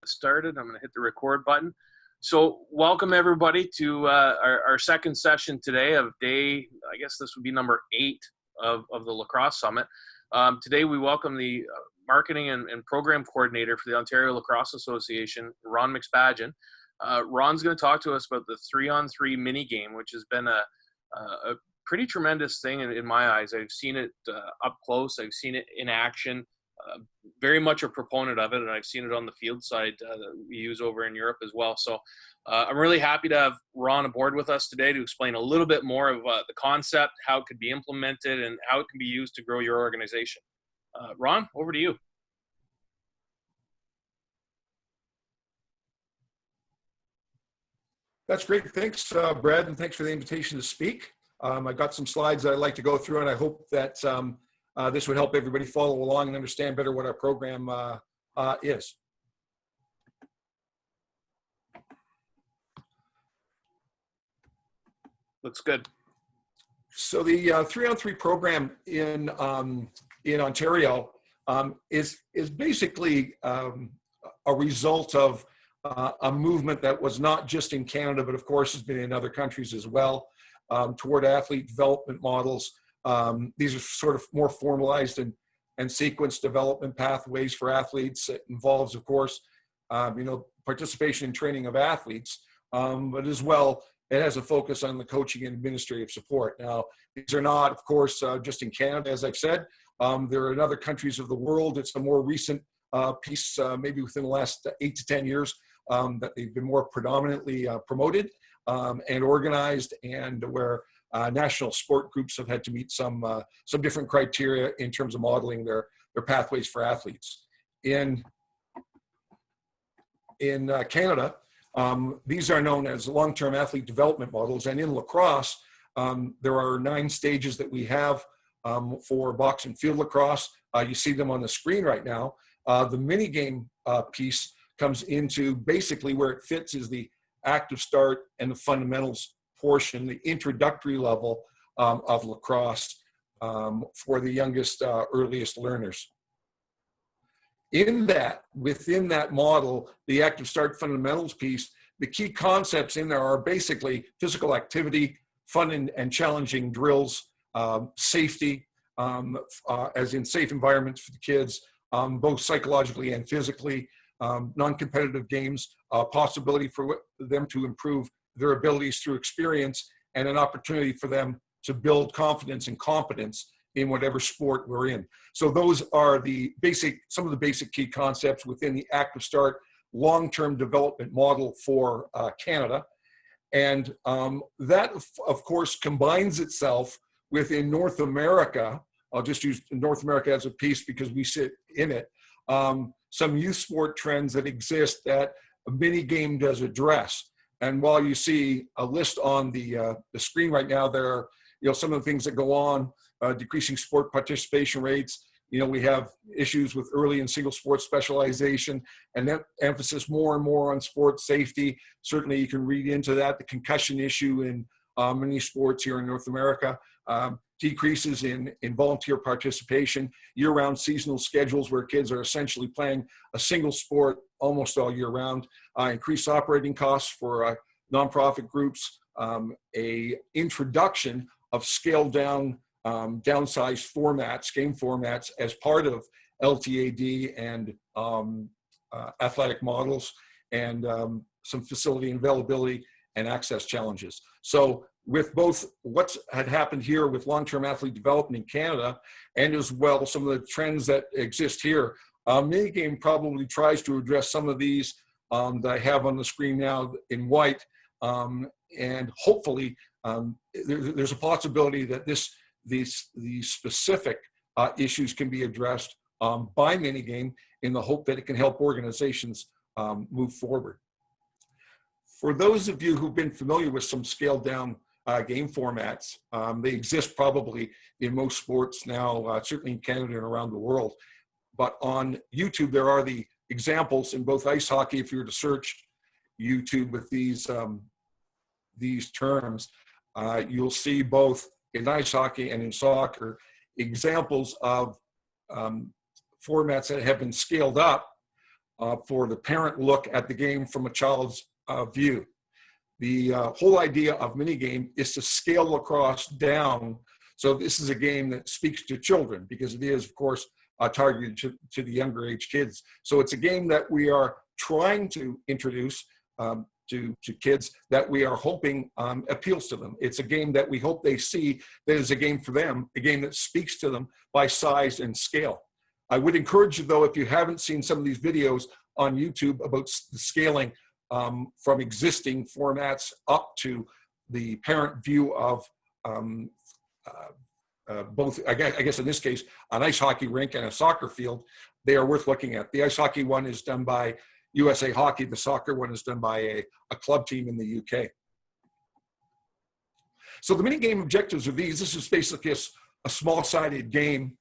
this started. I'm going to hit the record button. So welcome everybody to our second session today of day, I guess this would be number 8 of the Lacrosse Summit. Today we welcome the marketing and program coordinator for the Ontario Lacrosse Association, Ron MacSpadyen. Ron's going to talk to us about the 3-on-3 mini game, which has been a pretty tremendous thing in my eyes. I've seen it up close. I've seen it in action. Very much a proponent of it, and I've seen it on the field side that we use over in Europe as well. So I'm really happy to have Ron aboard with us today to explain a little bit more of the concept, how it could be implemented, and how it can be used to grow your organization. Ron, over to you. That's great. Thanks, Brad, and thanks for the invitation to speak. I got some slides that I'd like to go through, and I hope that this would help everybody follow along and understand better what our program is. Looks good. So the 3-on-3 program in Ontario is basically a result of a movement that was not just in Canada, but of course has been in other countries as well, toward athlete development models. These are sort of more formalized and sequenced development pathways for athletes. It involves, of course, participation in training of athletes, but as well, it has a focus on the coaching and administrative support. Now, these are not, of course, just in Canada, as I've said. There are in other countries of the world. It's a more recent piece, maybe within the last 8 to 10 years, that they've been more predominantly promoted and organized, and where national sport groups have had to meet some different criteria in terms of modeling their pathways for athletes. In Canada, these are known as long-term athlete development models, and in lacrosse, there are 9 stages that we have for box and field lacrosse. You see them on the screen right now. The mini game piece comes into basically where it fits is the active start and the fundamentals portion, the introductory level of lacrosse for the youngest, earliest learners. Within that model, the active start fundamentals piece, the key concepts in there are basically physical activity, fun and challenging drills, safety, as in safe environments for the kids, both psychologically and physically, non-competitive games, possibility for them to improve their abilities through experience, and an opportunity for them to build confidence and competence in whatever sport we're in. So those are some of the basic key concepts within the active start long-term development model for Canada. And that, of course, combines itself within North America. I'll just use North America as a piece because we sit in it. Some youth sport trends that exist that a mini game does address. And while you see a list on the screen right now, there are some of the things that go on, decreasing sport participation rates. We have issues with early and single sport specialization, and that emphasis more and more on sport safety. Certainly you can read into that, the concussion issue in many sports here in North America. Decreases in volunteer participation, year-round seasonal schedules where kids are essentially playing a single sport almost all year round, increased operating costs for nonprofit groups, a introduction of scaled down, downsized formats, game formats as part of LTAD and athletic models, and some facility availability and access challenges. So with both what's had happened here with long-term athlete development in Canada, and as well some of the trends that exist here, minigame probably tries to address some of these that I have on the screen now in white, and hopefully there's a possibility that these specific issues can be addressed by minigame in the hope that it can help organizations move forward. For those of you who've been familiar with some scaled down game formats, they exist probably in most sports now, certainly in Canada and around the world. But on YouTube, there are the examples in both ice hockey. If you were to search YouTube with these terms, you'll see both in ice hockey and in soccer examples of formats that have been scaled up for the parent look at the game from a child's view. The whole idea of minigame is to scale lacrosse down. So this is a game that speaks to children because it is, of course, targeted to the younger age kids. So it's a game that we are trying to introduce to kids that we are hoping appeals to them. It's a game that we hope they see that is a game for them, a game that speaks to them by size and scale. I would encourage you, though, if you haven't seen some of these videos on YouTube about the scaling from existing formats up to the parent view of both, I guess in this case, an ice hockey rink and a soccer field, they are worth looking at. The ice hockey one is done by USA Hockey. The soccer one is done by a club team in the UK. So the minigame objectives are these. This is basically a small-sided game.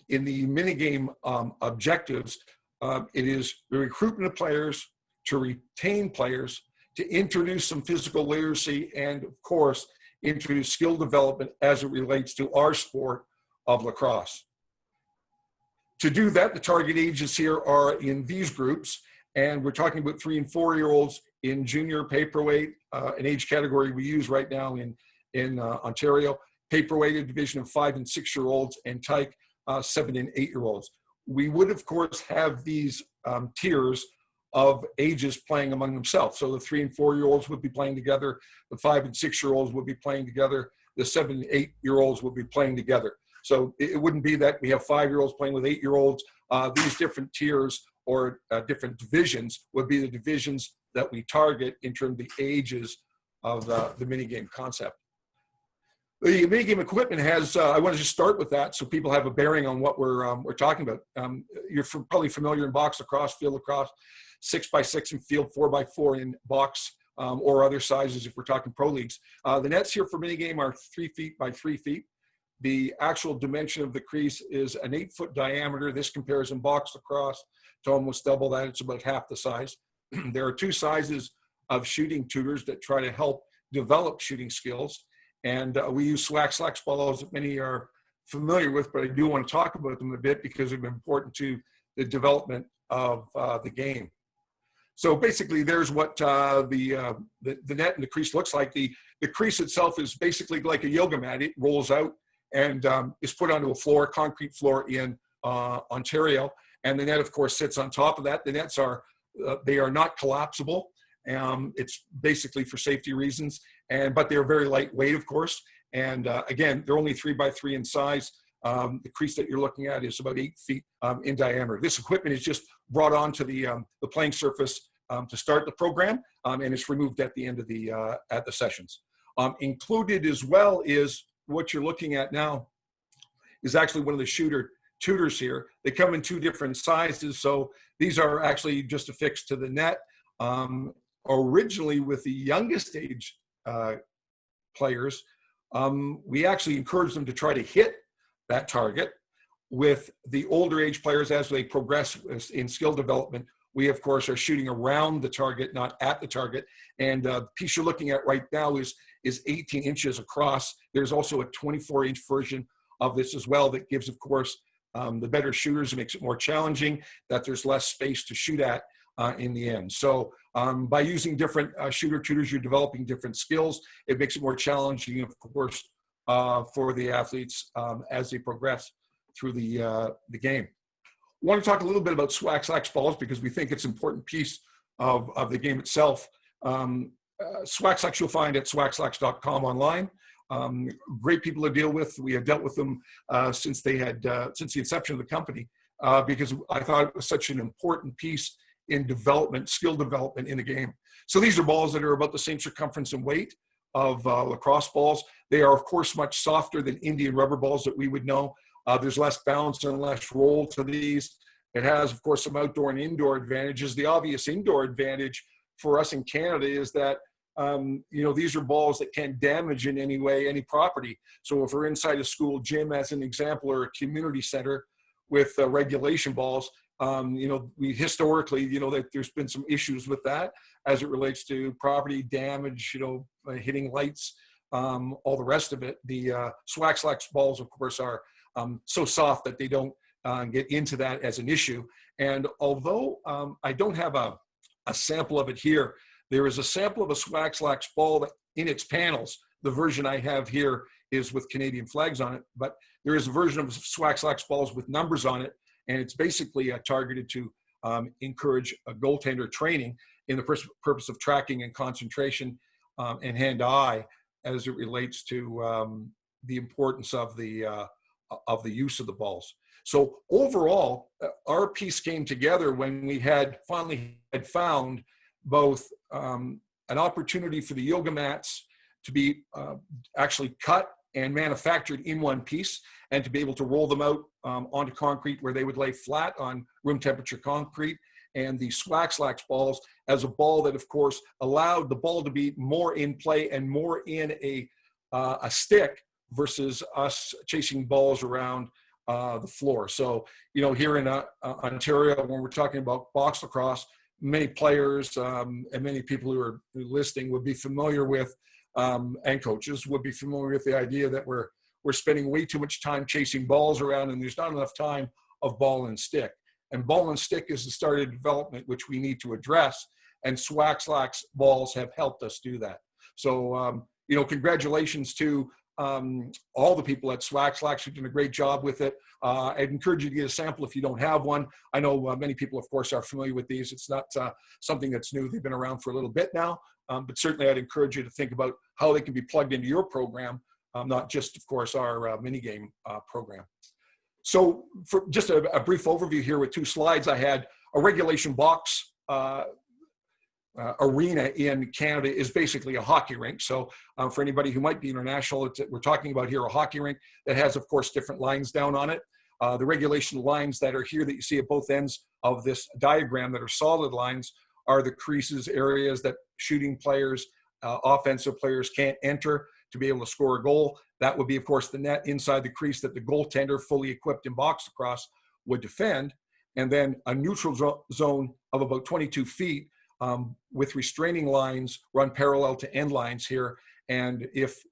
In the minigame objectives, it is the recruitment of players, to retain players, to introduce some physical literacy, and of course, introduce skill development as it relates to our sport of lacrosse. To do that, the target ages here are in these groups, and we're talking about 3 and 4-year-olds in junior paperweight, an age category we use right now in Ontario, paperweight, a division of 5 and 6-year-olds, and tyke, 7 and 8-year-olds. We would, of course, have these tiers of ages playing among themselves. So the 3 and 4-year-olds would be playing together, the 5 and 6-year-olds would be playing together, the 7 and 8-year-olds would be playing together. So it wouldn't be that we have 5-year-olds playing with 8-year-olds. These different tiers or different divisions would be the divisions that we target in terms of the ages of the minigame concept. The minigame equipment has, I want to just start with that so people have a bearing on what we're talking about. You're probably familiar in box lacrosse, field lacrosse, 6x6 in field, 4x4 in box, or other sizes if we're talking pro leagues. The nets here for minigame are 3 feet by 3 feet. The actual dimension of the crease is an 8-foot diameter. This compares in box lacrosse to almost double that. It's about half the size. There are 2 sizes of shooting tutors that try to help develop shooting skills. And we use SWAX balls that many are familiar with, but I do want to talk about them a bit because they're important to the development of the game. So basically, there's what the net and the crease looks like. The crease itself is basically like a yoga mat. It rolls out and is put onto a floor, concrete floor in Ontario. And the net, of course, sits on top of that. The nets are, they are not collapsible. It's basically for safety reasons, but they're very lightweight, of course. And again, they're only 3 by 3 in size. The crease that you're looking at is about 8 feet in diameter. This equipment is just brought onto the playing surface to start the program, and it's removed at the end of the sessions. Included as well is what you're looking at now is actually one of the tutors here. They come in 2 different sizes, so these are actually just affixed to the net. Originally, with the youngest age players, we actually encourage them to try to hit that target. With the older age players, as they progress in skill development, we, of course, are shooting around the target, not at the target. And the piece you're looking at right now is 18 inches across. There's also a 24-inch version of this as well that gives, of course, the better shooters, it makes it more challenging, that there's less space to shoot at in the end. So by using different shooter tutors, you're developing different skills. It makes it more challenging, of course, for the athletes as they progress through the game. I want to talk a little bit about SWAX balls because we think it's an important piece of the game itself. SWAX you'll find at swaxlax.com online. Great people to deal with. We have dealt with them since the inception of the company because I thought it was such an important piece in development, skill development in the game. So these are balls that are about the same circumference and weight of lacrosse balls. They are, of course, much softer than Indian rubber balls that we would know. There's less bounce and less roll to these. It has, of course, some outdoor and indoor advantages. The obvious indoor advantage for us in Canada is that these are balls that can damage in any way any property. So if we're inside a school gym, as an example, or a community center with regulation balls, we historically, that there's been some issues with that as it relates to property damage, hitting lights, all the rest of it. The SWAX balls, of course, are so soft that they don't get into that as an issue. And although I don't have a sample of it here, there is a sample of a Swax-Lax ball that in its panels. The version I have here is with Canadian flags on it, but there is a version of Swax-Lax balls with numbers on it, and it's basically targeted to encourage a goaltender training in the purpose of tracking and concentration and hand-eye as it relates to the importance of the use of the balls. So overall, our piece came together when we had finally found both an opportunity for the yoga mats to be actually cut and manufactured in one piece, and to be able to roll them out onto concrete where they would lay flat on room temperature concrete, and the Swax-Lax balls as a ball that, of course, allowed the ball to be more in play and more in a stick versus us chasing balls around the floor. So, you know, here in Ontario, when we're talking about box lacrosse, many players and many people who are listening would be familiar with, and coaches would be familiar with the idea that we're spending way too much time chasing balls around, and there's not enough time of ball and stick. And ball and stick is the start of development, which we need to address. And Swax-Lax balls have helped us do that. So, you know, congratulations to all the people at Swax-Lax who've done a great job with it. I'd encourage you to get a sample if you don't have one. I know many people, of course, are familiar with these. It's not something that's new. They've been around for a little bit now. But certainly I'd encourage you to think about how they can be plugged into your program, not just, of course, our minigame program. So for just a brief overview here with 2 slides, I had a regulation box arena in Canada is basically a hockey rink. So for anybody who might be international, we're talking about here a hockey rink that has, of course, different lines down on it. The regulation lines that are here that you see at both ends of this diagram that are solid lines are the creases, areas that shooting players, offensive players can't enter to be able to score a goal. That would be, of course, the net inside the crease that the goaltender, fully equipped in box lacrosse, would defend. And then a neutral zone of about 22 feet with restraining lines run parallel to end lines here. And if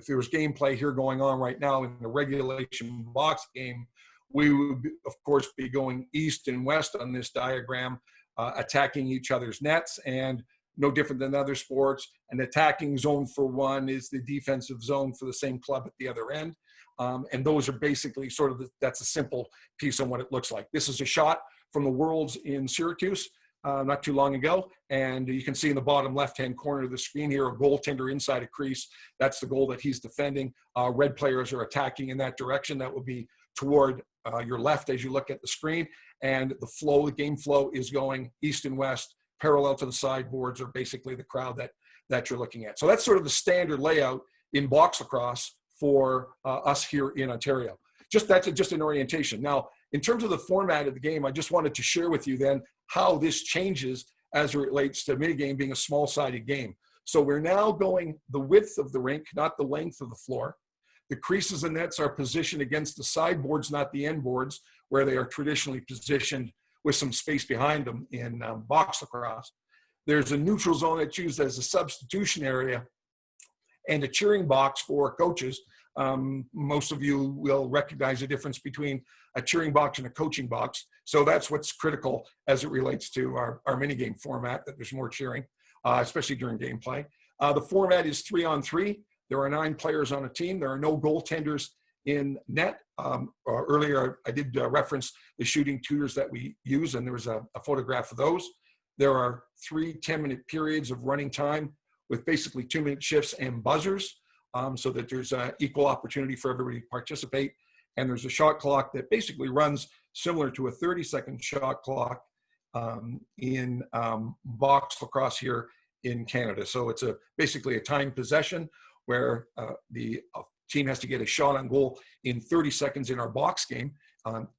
there was gameplay here going on right now in the regulation box game, we would, of course, be going east and west on this diagram, attacking each other's nets, and no different than other sports. An attacking zone for one is the defensive zone for the same club at the other end. And those are basically sort of, that's a simple piece on what it looks like. This is a shot from the Worlds in Syracuse not too long ago. And you can see in the bottom left-hand corner of the screen here, a goaltender inside a crease. That's the goal that he's defending. Red players are attacking in that direction. That will be toward your left as you look at the screen. And the game flow is going east and west, parallel to the sideboards, or basically the crowd that you're looking at. So that's sort of the standard layout in box lacrosse for us here in Ontario. That's just an orientation. Now, in terms of the format of the game, I just wanted to share with you then how this changes as it relates to minigame being a small-sided game. So we're now going the width of the rink, not the length of the floor. The creases and nets are positioned against the sideboards, not the end boards, where they are traditionally positioned with some space behind them in box lacrosse. There's a neutral zone that's used as a substitution area and a cheering box for coaches. Most of you will recognize the difference between a cheering box and a coaching box. So that's what's critical as it relates to our minigame format, that there's more cheering, especially during gameplay. The format is 3-on-3. There are 9 players on a team. There are no goaltenders in net. Earlier, I did reference the shooting tutors that we use, and there was a photograph of those. There are 3 10-minute periods of running time with basically 2-minute shifts and buzzers, so that there's equal opportunity for everybody to participate. And there's a shot clock that basically runs similar to a 30-second shot clock in box lacrosse here in Canada. So it's basically a timed possession where the team has to get a shot on goal in 30 seconds in our box game.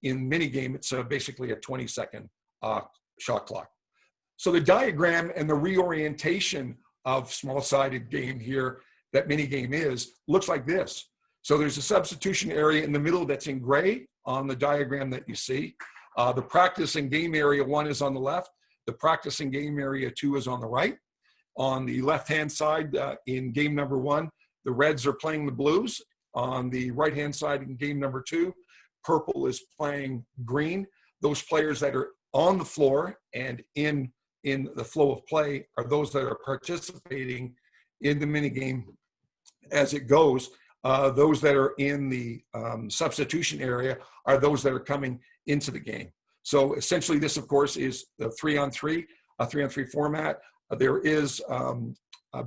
In minigame, it's basically a 20-second shot clock. So the diagram and the reorientation of small-sided game here that minigame looks like this. So there's a substitution area in the middle that's in gray on the diagram that you see. The practice and game area 1 is on the left. The practice and game area 2 is on the right. On the left-hand side, in game number 1, the Reds are playing the Blues. On the right-hand side in game number 2, purple is playing green. those players that are on the floor and in the flow of play are those that are participating in the mini game as it goes. Those that are in the substitution area are those that are coming into the game. So essentially this, of course, is the 3-on-3, a 3-on-3 format. There is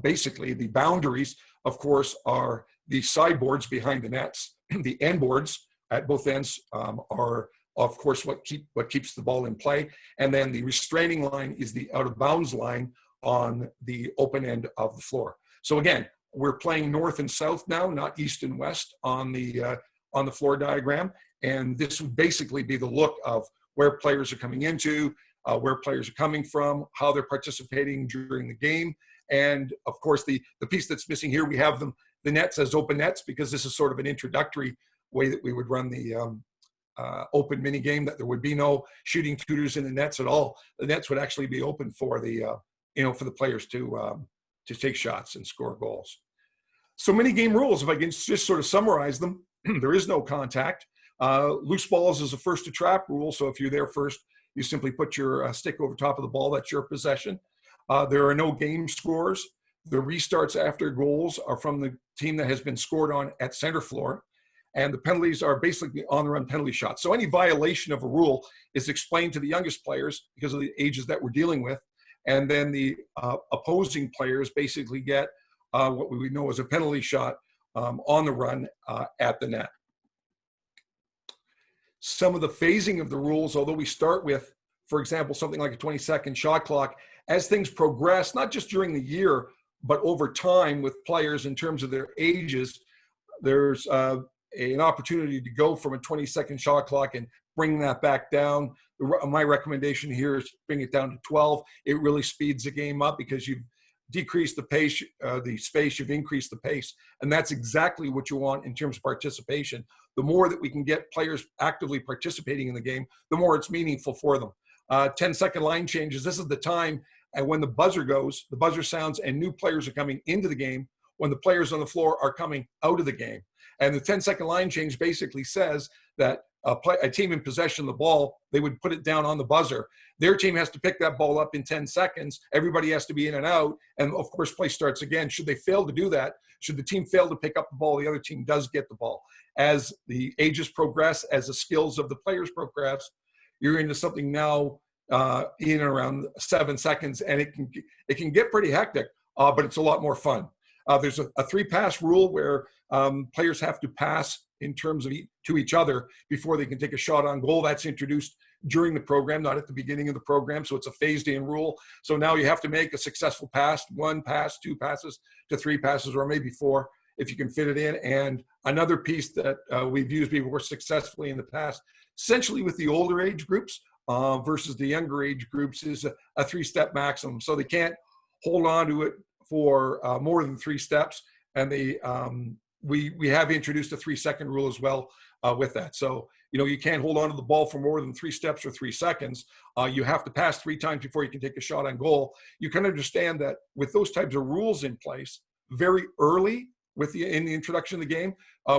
basically the boundaries, of course, are the sideboards behind the nets. The end boards at both ends are, of course, what keeps the ball in play. And then the restraining line is the out of bounds line on the open end of the floor. So again, we're playing north and south now, not east and west on the floor diagram. And this would basically be the look of where players are coming into, where players are coming from, how they're participating during the game. And of course, the piece that's missing here, we have the nets as open nets, because this is sort of an introductory way that we would run the open mini game, that there would be no shooting tutors in the nets at all. The nets would actually be open for the for the players to take shots and score goals. So mini game rules, if I can just sort of summarize them, there is no contact. Loose balls is a first to trap rule. So if you're there first, you simply put your stick over top of the ball. That's your possession. There are no game scores. The restarts after goals are from the team that has been scored on at center floor. And the penalties are basically on-the-run penalty shots. So any violation of a rule is explained to the youngest players because of the ages that we're dealing with. And then the opposing players basically get what we know as a penalty shot on the run at the net. Some of the phasing of the rules, although we start with, for example, something like a 20-second shot clock, as things progress, not just during the year, but over time with players in terms of their ages, there's an opportunity to go from a 20-second shot clock and bring that back down. My recommendation here is bring it down to 12. It really speeds the game up because you've decreased the pace, the space, you've increased the pace. And that's exactly what you want in terms of participation. The more that we can get players actively participating in the game, the more it's meaningful for them. 10-second line changes, this is the time and when the buzzer goes, the buzzer sounds and new players are coming into the game when the players on the floor are coming out of the game. And the 10-second line change basically says that a team in possession of the ball, they would put it down on the buzzer. Their team has to pick that ball up in 10 seconds. Everybody has to be in and out. And of course, play starts again. Should they fail to do that, should the team fail to pick up the ball, the other team does get the ball. As the ages progress, as the skills of the players progress, you're into something now in and around 7 seconds. And it can get pretty hectic, but it's a lot more fun. There's a 3-pass rule where players have to pass in terms of to each other before they can take a shot on goal. That's introduced during the program, not at the beginning of the program. So it's a phased in rule. So now you have to make a successful pass, 1 pass, 2 passes to 3 passes, or maybe 4 if you can fit it in. And another piece that we've used before successfully in the past, essentially with the older age groups versus the younger age groups, is a 3-step maximum. So they can't hold on to it for more than 3 steps. And we have introduced a 3-second rule as well with that. So, you can't hold on to the ball for more than 3 steps or 3 seconds. You have to pass 3 times before you can take a shot on goal. You can understand that with those types of rules in place very early in the introduction of the game,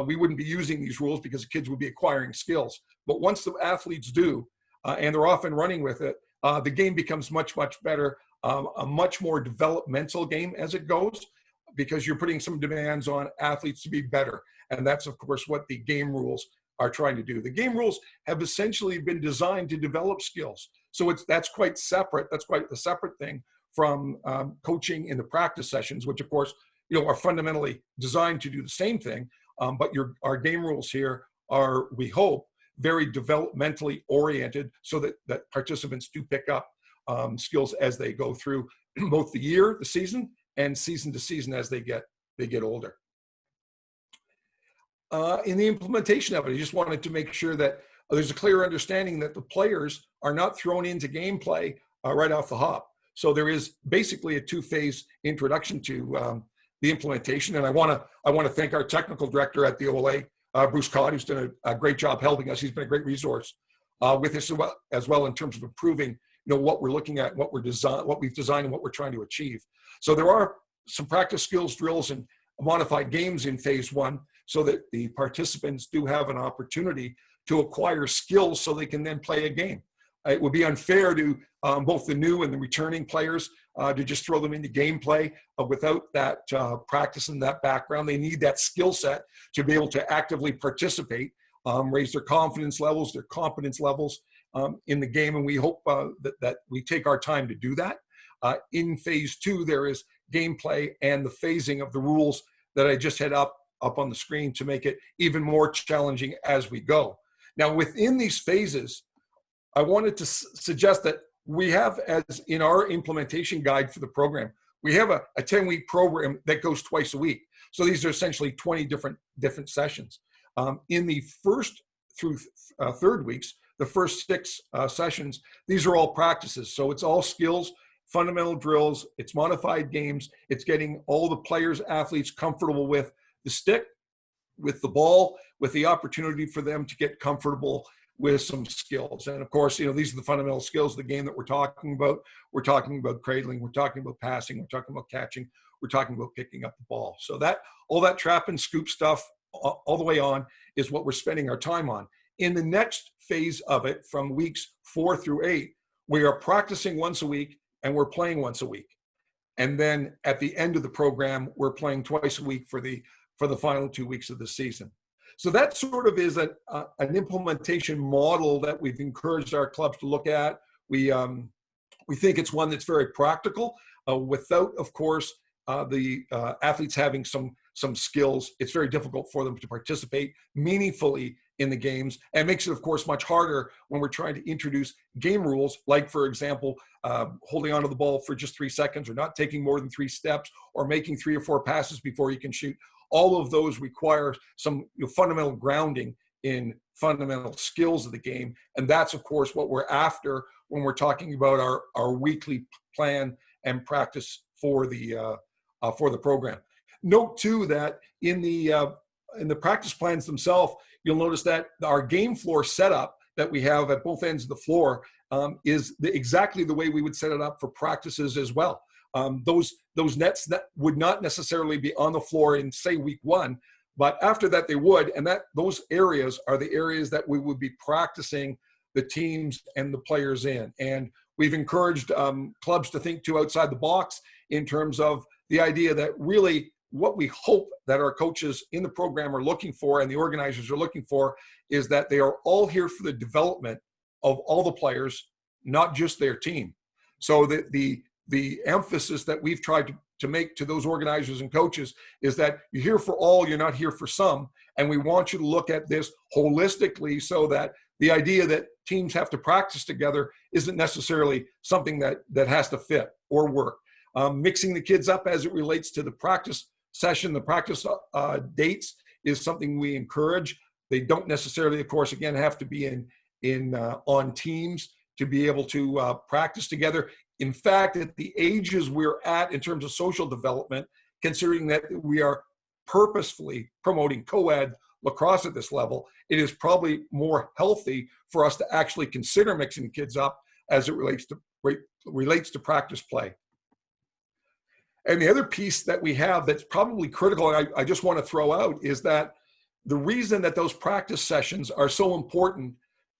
we wouldn't be using these rules because the kids would be acquiring skills. But once the athletes do, and they're often running with it, the game becomes much, much better, a much more developmental game as it goes, because you're putting some demands on athletes to be better. And that's, of course, what the game rules are trying to do. The game rules have essentially been designed to develop skills. So that's quite separate. That's quite a separate thing from coaching in the practice sessions, which, of course, are fundamentally designed to do the same thing. But our game rules here are, we hope, very developmentally oriented so that participants do pick up skills as they go through both the season, and season to season as they get older. In the implementation of it, I just wanted to make sure that there's a clear understanding that the players are not thrown into gameplay right off the hop. So there is basically a 2-phase introduction to the implementation. And I want to thank our technical director at the OLA, Bruce Codd, who's done a great job helping us. He's been a great resource with this as well in terms of improving what we're looking at, what we've designed, and what we're trying to achieve. So there are some practice skills drills and modified games in phase 1 so that the participants do have an opportunity to acquire skills so they can then play a game. it would be unfair to both the new and the returning players to just throw them into gameplay without that practice and that background. They need that skill set to be able to actively participate, raise their confidence levels, their competence levels in the game, and we hope that we take our time to do that. In phase 2, there is gameplay and the phasing of the rules that I just had up on the screen to make it even more challenging as we go. Now, within these phases, I wanted to suggest that we have, as in our implementation guide for the program, we have a 10-week program that goes twice a week. So these are essentially 20 different sessions. In the first through third weeks, the first 6 sessions, these are all practices. So it's all skills, fundamental drills, it's modified games, it's getting all the players, athletes comfortable with the stick, with the ball, with the opportunity for them to get comfortable with some skills. And of course, these are the fundamental skills of the game that we're talking about. We're talking about cradling, we're talking about passing, we're talking about catching, we're talking about picking up the ball. So that all that trap and scoop stuff all the way on is what we're spending our time on. In the next phase of it, from weeks 4 through 8, we are practicing once a week and we're playing once a week. And then at the end of the program, we're playing twice a week for the final 2 weeks of the season. So that sort of is an implementation model that we've encouraged our clubs to look at. We think it's one that's very practical, without, of course, the athletes having some skills. It's very difficult for them to participate meaningfully in the games, and makes it, of course, much harder when we're trying to introduce game rules, like, for example, holding onto the ball for just 3 seconds, or not taking more than 3 steps, or making 3 or 4 passes before you can shoot. All of those require some fundamental grounding in fundamental skills of the game, and that's, of course, what we're after when we're talking about our weekly plan and practice for the program. Note too that in the practice plans themselves, you'll notice that our game floor setup that we have at both ends of the floor is exactly the way we would set it up for practices as well. Those nets that would not necessarily be on the floor in, say, week 1, but after that they would, and those areas are the areas that we would be practicing the teams and the players in. And we've encouraged clubs to think too outside the box in terms of the idea that really what we hope that our coaches in the program are looking for and the organizers are looking for is that they are all here for the development of all the players, not just their team. So that the emphasis that we've tried to make to those organizers and coaches is that you're here for all, you're not here for some. And we want you to look at this holistically, so that the idea that teams have to practice together isn't necessarily something that has to fit or work. Mixing the kids up as it relates to the practice session, the practice dates, is something we encourage. They don't necessarily, of course, again, have to be on teams to be able to practice together. In fact, at the ages we're at in terms of social development, considering that we are purposefully promoting co-ed lacrosse at this level, it is probably more healthy for us to actually consider mixing kids up as it relates to practice play. And the other piece that we have that's probably critical, and I just want to throw out, is that the reason that those practice sessions are so important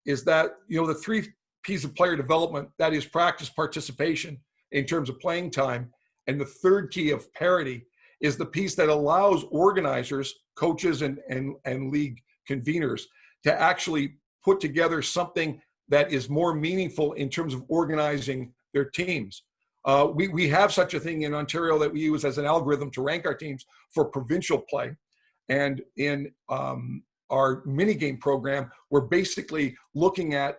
is that, the 3 P's of player development, that is practice, participation in terms of playing time, and the third key of parity is the piece that allows organizers, coaches, and league conveners to actually put together something that is more meaningful in terms of organizing their teams. We have such a thing in Ontario that we use as an algorithm to rank our teams for provincial play. And in our mini game program, we're basically looking at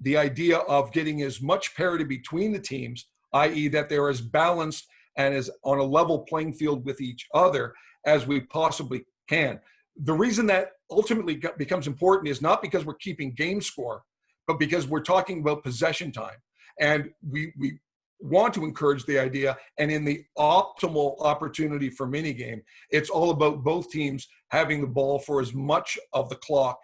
the idea of getting as much parity between the teams, i.e. that they're as balanced and as on a level playing field with each other as we possibly can. The reason that ultimately becomes important is not because we're keeping game score, but because we're talking about possession time. And we want to encourage the idea, and in the optimal opportunity for minigame, it's all about both teams having the ball for as much of the clock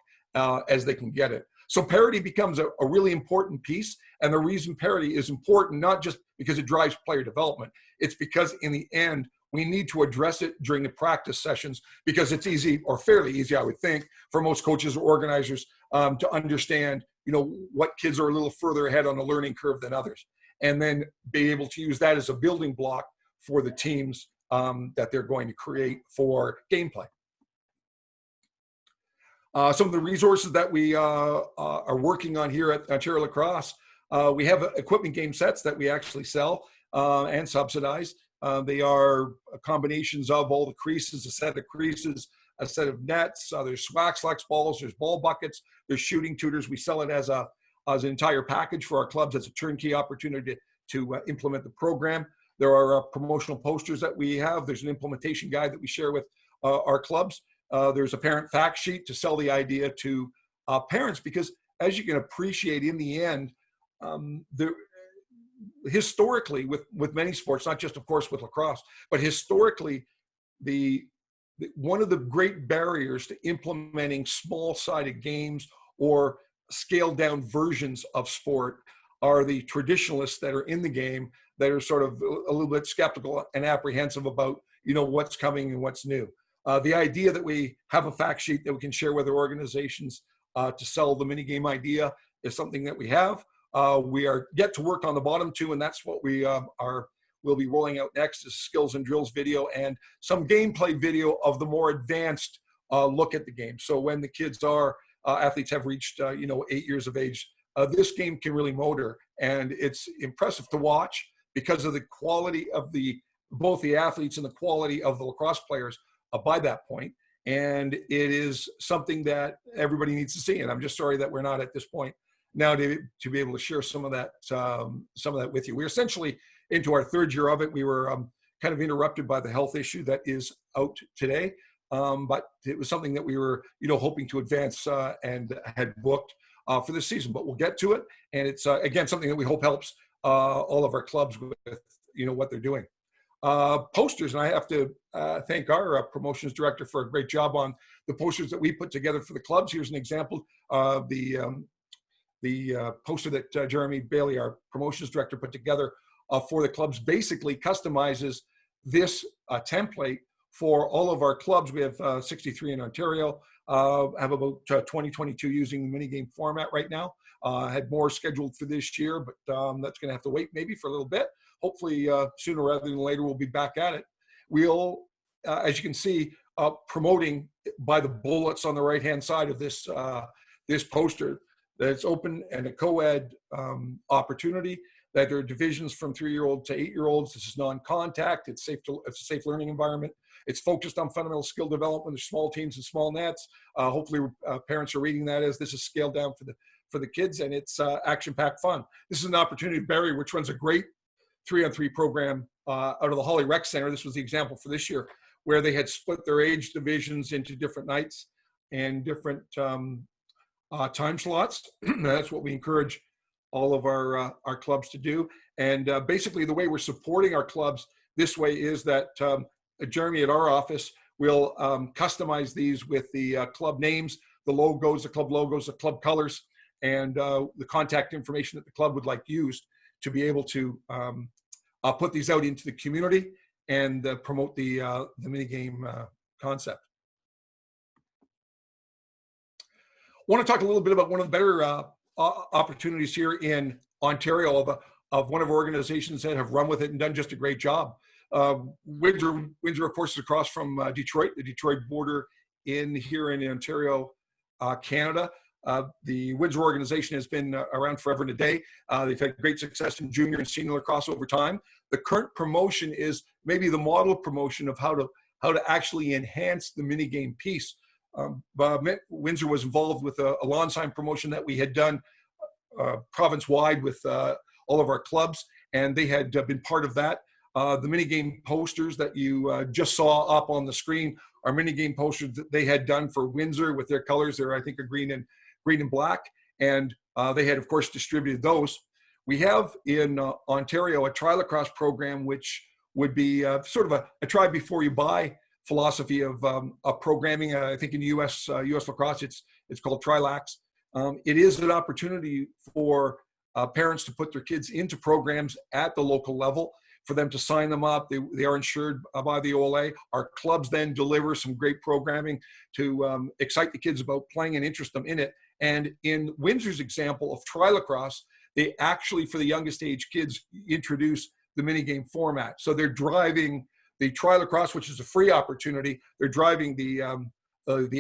as they can get it. So parity becomes a really important piece, and the reason parity is important, not just because it drives player development, it's because in the end, we need to address it during the practice sessions, because it's easy, or fairly easy, I would think, for most coaches or organizers to understand what kids are a little further ahead on the learning curve than others, and then be able to use that as a building block for the teams that they're going to create for gameplay. Some of the resources that we are working on here at Ontario Lacrosse, we have equipment game sets that we actually sell and subsidize. They are combinations of all the creases, a set of creases, a set of nets. There's wax balls, there's ball buckets, there's shooting tutors. We sell it as an entire package for our clubs. It's a turnkey opportunity to implement the program. There are promotional posters that we have. There's an implementation guide that we share with our clubs. There's a parent fact sheet to sell the idea to parents, because as you can appreciate, in the end, historically with many sports, not just of course with lacrosse, but historically, one of the great barriers to implementing small-sided games or scaled-down versions of sport are the traditionalists that are in the game that are sort of a little bit skeptical and apprehensive about what's coming and what's new. The idea that we have a fact sheet that we can share with our organizations to sell the minigame idea is something that we have. We are yet to work on the bottom two, and that's what we'll be rolling out next, is skills and drills video and some gameplay video of the more advanced look at the game. So when the kids athletes have reached 8 years of age, this game can really motor, and it's impressive to watch because of the quality of both the athletes and the quality of the lacrosse players by that point. And it is something that everybody needs to see. And I'm just sorry that we're not at this point now to be able to share some of that with you. We're essentially into our third year of it. We were kind of interrupted by the health issue that is out today. But it was something that we were, hoping to advance and had booked for this season. But we'll get to it. And it's, again, something that we hope helps all of our clubs with, what they're doing. Posters, and I have to thank our promotions director for a great job on the posters that we put together for the clubs. Here's an example of the poster that Jeremy Bailey, our promotions director, put together for the clubs. Basically customizes this template for all of our clubs. We have 63 in Ontario, have about 2022 using the minigame format right now. Had more scheduled for this year, but that's going to have to wait maybe for a little bit. Hopefully sooner rather than later, we'll be back at it. We'll, as you can see, promoting by the bullets on the right-hand side of this poster, that it's open and a co-ed opportunity, that there are divisions from 3-year-old to 8-year-olds. This is non-contact. It's a safe learning environment. It's focused on fundamental skill development. There's small teams and small nets. Hopefully parents are reading that as this is scaled down for the kids, and it's action-packed fun. This is an opportunity, Barry, which runs a great 3-on-3 program out of the Holly Rec Center. This was the example for this year, where they had split their age divisions into different nights and different time slots. That's what we encourage all of our clubs to do. And basically the way we're supporting our clubs this way is that Jeremy at our office will customize these with the club names, the logos, the club logos, the club colors, and the contact information that the club would like used to be able to put these out into the community and promote the minigame concept. I want to talk a little bit about one of the better opportunities here in Ontario of one of our organizations that have run with it and done just a great job. Windsor, of course, is across from Detroit, the Detroit border here in Ontario, Canada. The Windsor organization has been around forever and a day. They've had great success in junior and senior lacrosse over time. The current promotion is maybe the model promotion of how to actually enhance the minigame piece. Windsor was involved with a lawn sign promotion that we had done province-wide with all of our clubs, and they had been part of that. The minigame posters that you just saw up on the screen are minigame posters that they had done for Windsor with their colors. They're, I think, a green and black, and they had, of course, distributed those. We have in Ontario a tri-lacrosse program, which would be sort of a try before you buy philosophy of programming. I think in US lacrosse, it's called Trilax. It is an opportunity for parents to put their kids into programs at the local level, for them to sign them up. They are insured by the OLA. Our clubs then deliver some great programming to excite the kids about playing and interest them in it. And in Windsor's example of tri-lacrosse, they actually, for the youngest age kids, introduce the minigame format. So they're driving the tri-lacrosse, which is a free opportunity. They're driving the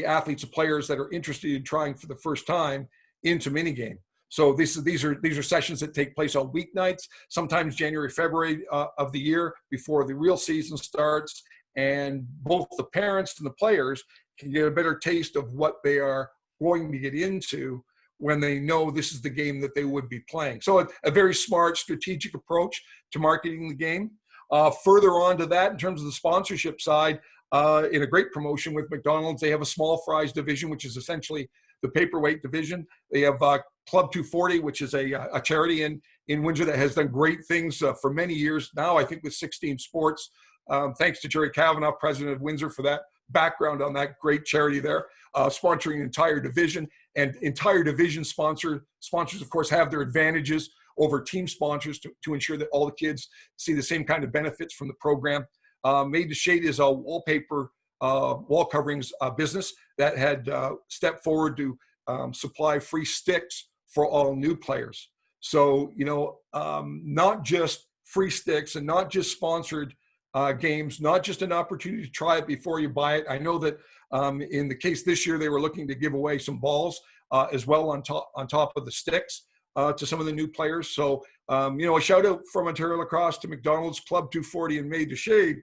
athletes, the players that are interested in trying for the first time into minigame. So these are sessions that take place on weeknights, sometimes January, February of the year before the real season starts. And both the parents and the players can get a better taste of what they are going to get into when they know this is the game that they would be playing. So a very smart, strategic approach to marketing the game. Further on to that, in terms of the sponsorship side, in a great promotion with McDonald's, they have a small fries division, which is essentially the paperweight division. They have Club 240, which is a charity in Windsor that has done great things for many years now, I think with 16 sports. Thanks to Jerry Kavanaugh, president of Windsor, for that background on that great charity there, sponsoring an entire division. And entire division sponsors, of course, have their advantages over team sponsors to ensure that all the kids see the same kind of benefits from the program. Made to Shade is a wallpaper, wall coverings business that had stepped forward to supply free sticks for all new players. So, not just free sticks and not just sponsored games, not just an opportunity to try it before you buy it. I know that in the case this year, they were looking to give away some balls as well on top of the sticks to some of the new players. So, a shout out from Ontario Lacrosse to McDonald's, Club 240, and Made to Shade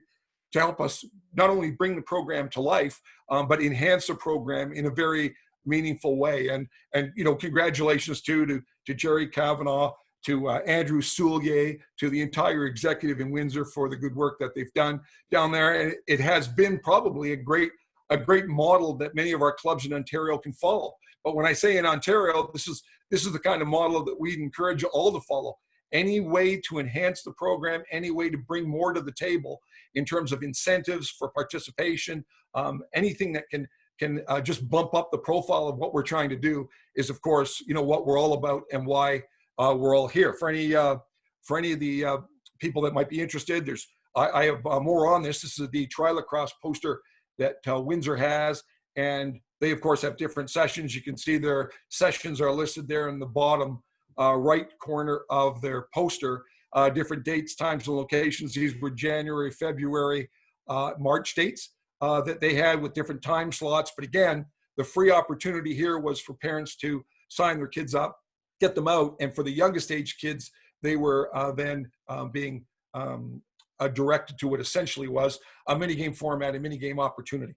to help us not only bring the program to life, but enhance the program in a very meaningful way. And congratulations to Jerry Kavanaugh, to Andrew Soulier, to the entire executive in Windsor for the good work that they've done down there. And it has been probably a great model that many of our clubs in Ontario can follow. But when I say in Ontario, this is the kind of model that we'd encourage all to follow. Any way to enhance the program, any way to bring more to the table in terms of incentives for participation, anything that can just bump up the profile of what we're trying to do is, of course, what we're all about and why we're all here. For any of the people that might be interested, I have more on this. This is the tri-lacrosse poster that Windsor has, and they, of course, have different sessions. You can see their sessions are listed there in the bottom right corner of their poster, different dates, times, and locations. These were January, February, March dates that they had with different time slots. But again, the free opportunity here was for parents to sign their kids up, get them out. And for the youngest age kids, they were then being directed to what essentially was a minigame format, a minigame opportunity.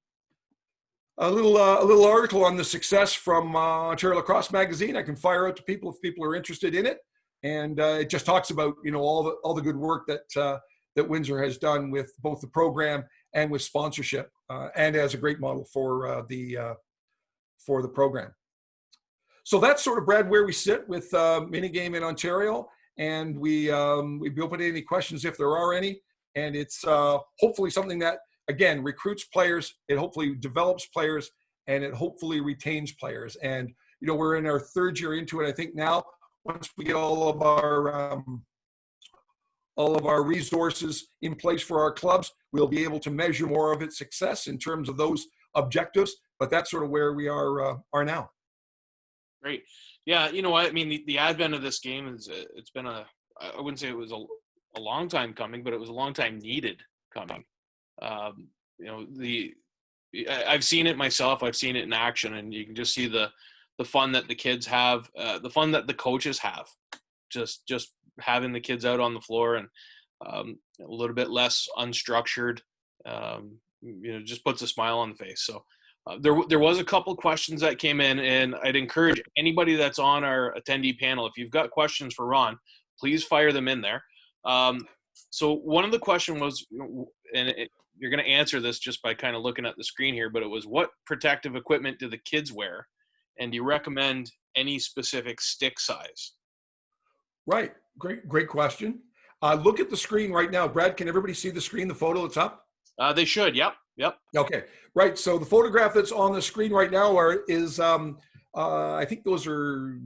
A little article on the success from Ontario Lacrosse Magazine. I can fire out to people if people are interested in it, and it just talks about all the good work that Windsor has done with both the program and with sponsorship, and as a great model for the program. So that's sort of, Brad, where we sit with minigame in Ontario, and we'd be open to any questions if there are any. And it's hopefully something that, again, recruits players, it hopefully develops players, and it hopefully retains players. And, we're in our third year into it, I think now. Once we get all of our resources in place for our clubs, we'll be able to measure more of its success in terms of those objectives. But that's sort of where we are now. Great. Yeah, you know what? I mean, the advent of this game it's been I wouldn't say it was a long time coming, but it was a long time needed coming. I've seen it myself. I've seen it in action, and you can just see the fun that the kids have, the fun that the coaches have, just having the kids out on the floor and a little bit less unstructured, just puts a smile on the face. So there was a couple questions that came in, and I'd encourage anybody that's on our attendee panel, if you've got questions for Ron, please fire them in there. So one of the question was, and you're going to answer this just by kind of looking at the screen here, but it was, what protective equipment do the kids wear? And do you recommend any specific stick size? Right. Great question. Look at the screen right now. Brad, can everybody see the screen, the photo that's up? They should. Yep. Okay. Right. So the photograph that's on the screen right now is I think those are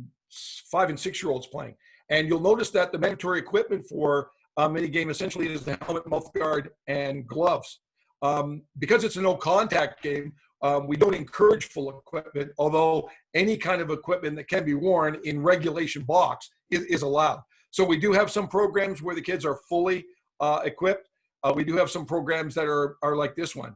5 and 6 year olds playing. And you'll notice that the mandatory equipment for minigame essentially is the helmet, mouth guard, and gloves. Because it's a no contact game, We don't encourage full equipment, although any kind of equipment that can be worn in regulation box is allowed. So we do have some programs where the kids are fully equipped. We do have some programs that are like this one.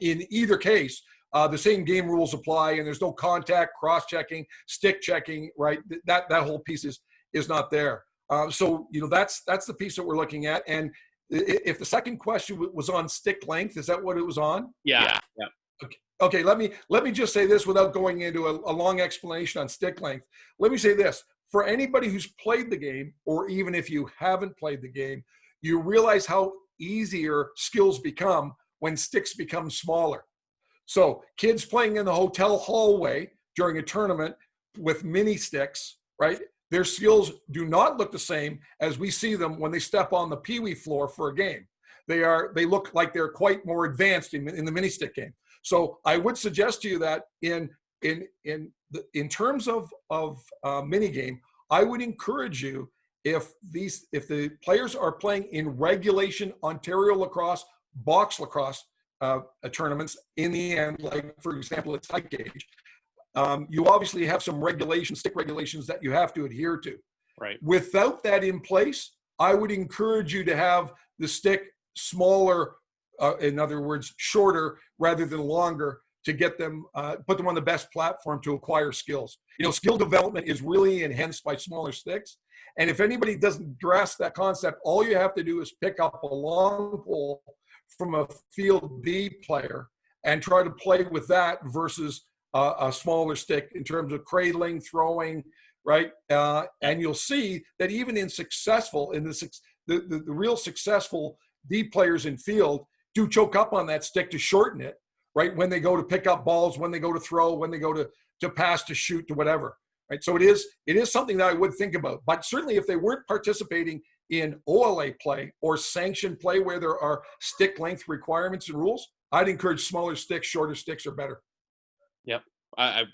In either case, the same game rules apply, and there's no contact, cross-checking, stick checking, right? That whole piece is not there. So that's the piece that we're looking at. And if the second question was on stick length, is that what it was on? Yeah. Okay. Let me just say this without going into a long explanation on stick length. Let me say this: for anybody who's played the game, or even if you haven't played the game, you realize how easier skills become when sticks become smaller. So kids playing in the hotel hallway during a tournament with mini sticks, right? Their skills do not look the same as we see them when they step on the peewee floor for a game. They look like they're quite more advanced in the mini stick game. So I would suggest to you that in terms of mini game, I would encourage you, if the players are playing in regulation Ontario lacrosse, box lacrosse tournaments, in the end, like for example, it's height gauge, you obviously have some stick regulations that you have to adhere to. Right. Without that in place, I would encourage you to have the stick smaller, in other words, shorter rather than longer, to get them, put them on the best platform to acquire skills. Skill development is really enhanced by smaller sticks. And if anybody doesn't grasp that concept, all you have to do is pick up a long pole from a field B player and try to play with that versus a smaller stick in terms of cradling, throwing, right? And you'll see that even in the real successful D players in field do choke up on that stick to shorten it, right? When they go to pick up balls, when they go to throw, when they go to pass, to shoot, to whatever, right? So it is something that I would think about. But certainly if they weren't participating in OLA play or sanctioned play where there are stick length requirements and rules, I'd encourage smaller sticks. Shorter sticks are better. Yep, I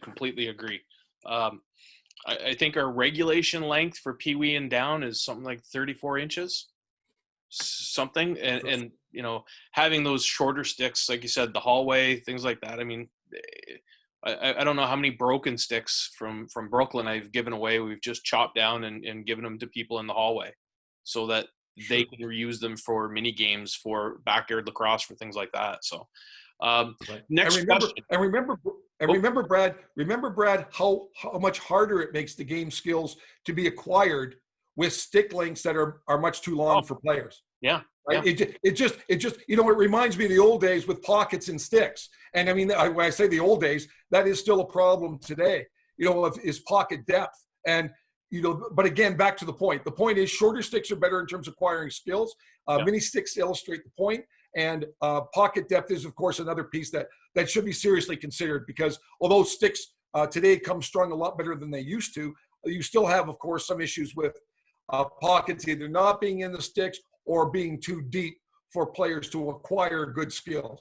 completely agree. I think our regulation length for peewee and down is something like 34 inches, something, and having those shorter sticks, like you said, the hallway, things like that. I mean, I don't know how many broken sticks from Brooklyn I've given away. We've just chopped down and given them to people in the hallway so that they can reuse them for mini games, for backyard lacrosse, for things like that. So next question. And remember, Brad, how much harder it makes the game skills to be acquired with stick lengths that are much too long for players. Yeah. Right? Yeah. It just it reminds me of the old days with pockets and sticks. And I mean, when I say the old days, that is still a problem today. Is pocket depth. And but again, back to the point. The point is, shorter sticks are better in terms of acquiring skills. Mini sticks illustrate the point. And pocket depth is, of course, another piece that should be seriously considered, because although sticks today come strung a lot better than they used to, you still have, of course, some issues with pockets either not being in the sticks or being too deep for players to acquire good skills.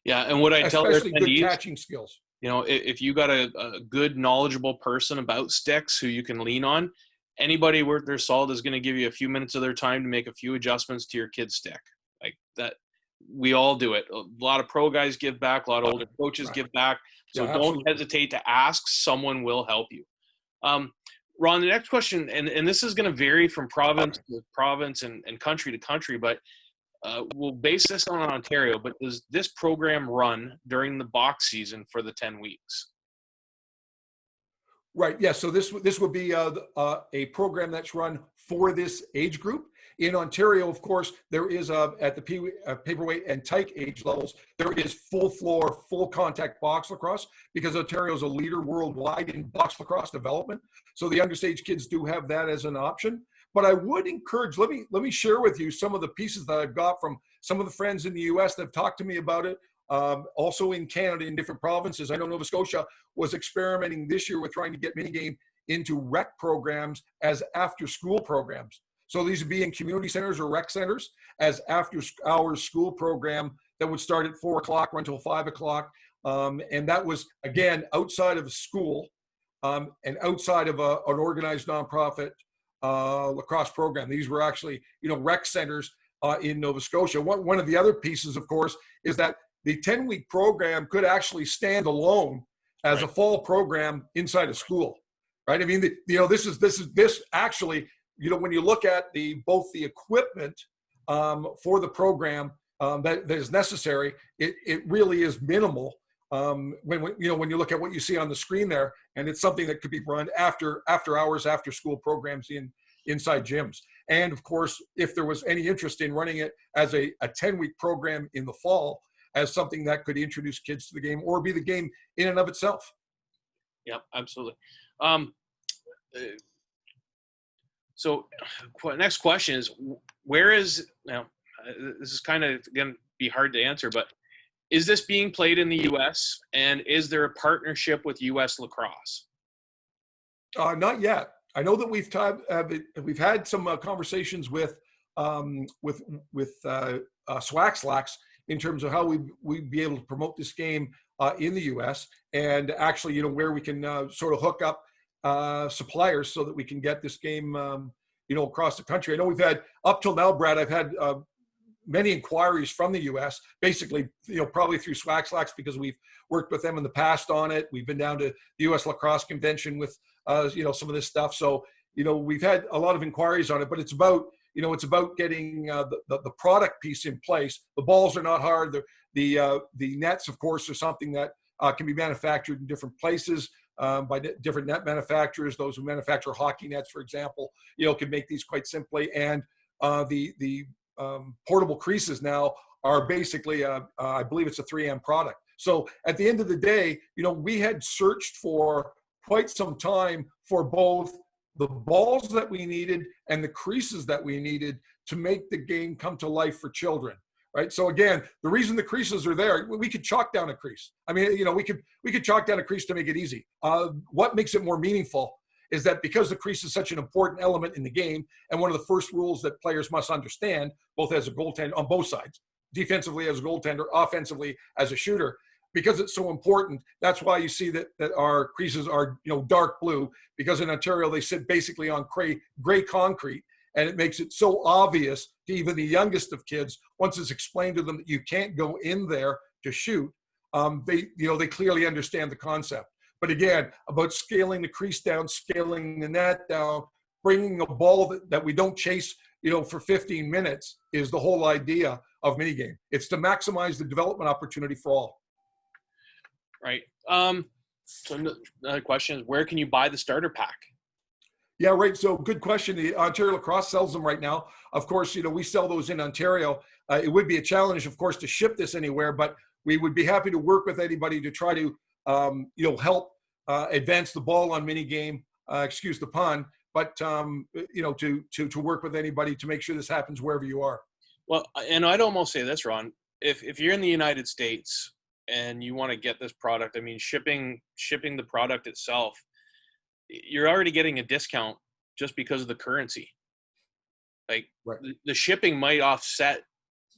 Yeah, and what I tell especially good catching skills. If you got a good, knowledgeable person about sticks who you can lean on, anybody worth their salt is going to give you a few minutes of their time to make a few adjustments to your kid's stick. Like that, we all do it. A lot of pro guys give back, a lot of older coaches give back. So don't hesitate to ask. Someone will help you. Ron, the next question, and this is going to vary from province to province and country to country, but we'll base this on Ontario. But does this program run during the box season for the 10 weeks? Right. Yeah. So this would be a program that's run for this age group. In Ontario, of course, there is at the paperweight and tyke age levels, there is full floor, full contact box lacrosse, because Ontario is a leader worldwide in box lacrosse development. So the understage kids do have that as an option. But I would encourage, let me share with you some of the pieces that I've got from some of the friends in the US that have talked to me about it. Also in Canada, in different provinces. I know Nova Scotia was experimenting this year with trying to get minigame into rec programs as after-school programs. So these would be in community centers or rec centers as after-hours school program that would start at 4 o'clock, run until 5 o'clock. And that was, again, outside of a school and outside of an organized nonprofit lacrosse program. These were actually, rec centers in Nova Scotia. One of the other pieces, of course, is that the 10-week program could actually stand alone as a fall program inside a school, right? I mean, this actually, when you look at both the equipment for the program that is necessary, it really is minimal. When you look at what you see on the screen there, and it's something that could be run after hours, after school programs inside gyms. And of course, if there was any interest in running it as a 10-week program in the fall, as something that could introduce kids to the game or be the game in and of itself. Yep, absolutely. So next question is, where is, now this is kind of going to be hard to answer, but is this being played in the U.S. and is there a partnership with U.S. Lacrosse? Not yet. I know that we've had some conversations with Swax in terms of how we'd be able to promote this game in the U.S. and actually, where we can sort of hook up suppliers so that we can get this game, across the country. I know we've had, up till now, Brad, I've had many inquiries from the U.S., basically, probably through Swax because we've worked with them in the past on it. We've been down to the U.S. Lacrosse Convention with, some of this stuff. So, we've had a lot of inquiries on it, but it's about, it's about getting the product piece in place. The balls are not hard. The nets, of course, are something that can be manufactured in different places by different net manufacturers. Those who manufacture hockey nets, for example, can make these quite simply. And the portable creases now are basically, I believe it's a 3M product. So at the end of the day, we had searched for quite some time for both the balls that we needed and the creases that we needed to make the game come to life for children, right? So again, the reason the creases are there, we could chalk down a crease. I mean, we could chalk down a crease to make it easy. What makes it more meaningful is that because the crease is such an important element in the game, and one of the first rules that players must understand, both as a goaltender on both sides, defensively as a goaltender, offensively as a shooter, because it's so important. That's why you see that our creases are dark blue, because in Ontario they sit basically on gray concrete, and it makes it so obvious to even the youngest of kids. Once it's explained to them that you can't go in there to shoot, they clearly understand the concept. But again, about scaling the crease down, scaling the net down, bringing a ball that we don't chase, for 15 minutes is the whole idea of minigame. It's to maximize the development opportunity for all. Right. So another question is, where can you buy the starter pack? Yeah, right. So good question. The Ontario Lacrosse sells them right now. Of course, we sell those in Ontario. It would be a challenge, of course, to ship this anywhere, but we would be happy to work with anybody to try to, help advance the ball on minigame, excuse the pun, but, to work with anybody to make sure this happens wherever you are. Well, and I'd almost say this, Ron, if you're in the United States and you want to get this product, I mean, shipping the product itself, you're already getting a discount just because of the currency. Like, right. The shipping might offset,